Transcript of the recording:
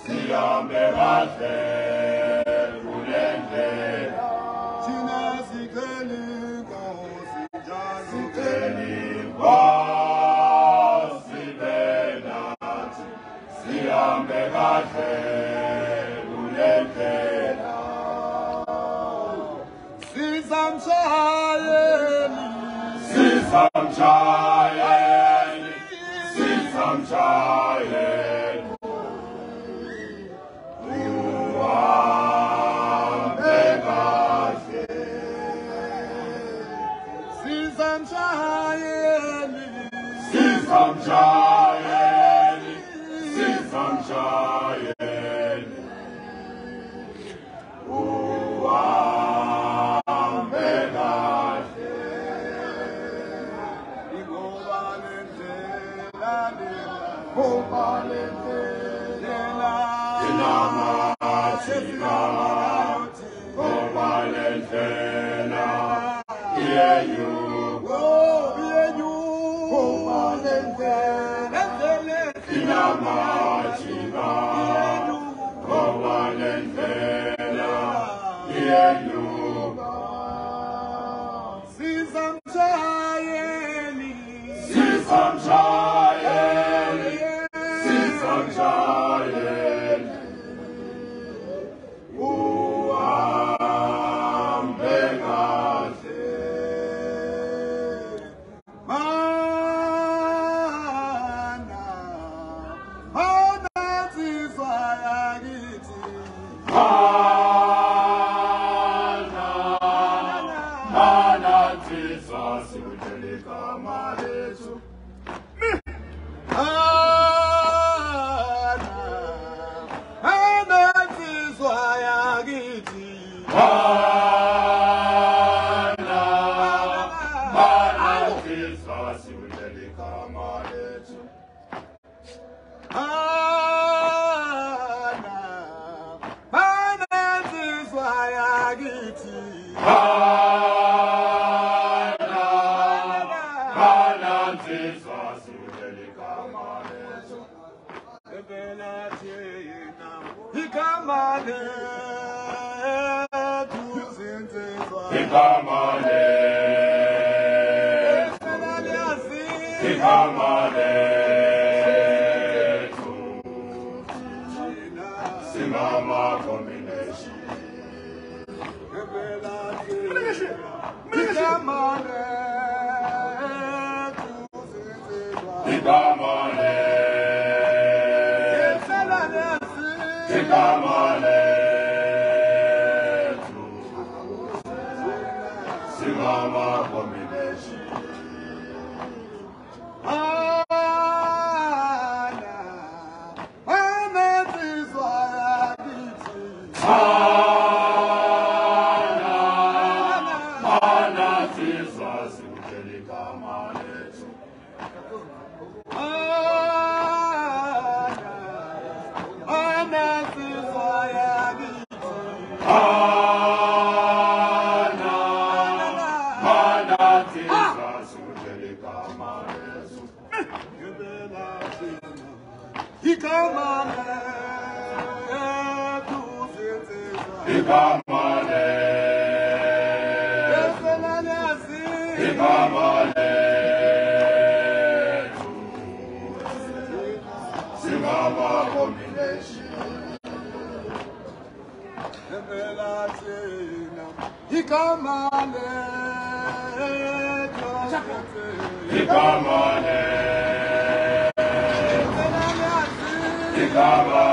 sihambe kahle kule ndlela. Thina sicela inkosi njalo Sicela inkosi benathi sihambe kahle kule ndlela. Sisamshayeli, Sisamshayeli, sisamshayeli, uhambe kahle. sisamshayeli, Sisamshayeli, sisamshayeli, uhambe kahle. ingoba lendlela Ngoba le ndlela inamathina, ngoba le ndlela iyeyuko, ngoba le ndlela inamathina, ngoba le ndlela iyeyuko. sisamshayeli, Sisamshayeli, sisamshayeli, uhambe kahle. mana nsizwa yakithi, Mana nsizwa sikutshela igama lethu. mana nsizwa yakithi, Mana nsizwa sikutshela igama lethu. mana nsizwa yakithi, Mana nsizwa sikutshela igama lethu. evela thina igama lethu zinsizwa, Igama lethu, evela liyazi, igama lethu, thina Simama combination. evela thina igama lethu zinsizwa, Igama lethu, evela liyazi, igama lethu, Simama combination. mana nsizwa yakithi, Mana nsizwa sikutshela igama lethu. mana nsizwa yakithi, Mana nsizwa sikutshela igama lethu. evela thina igama lethu zinsizwa, Igama lethu, evela liyazi, igama lethu, Simama combination. evela thina igama lethu zinsizwa, Igama lethu, evela liyazi, igama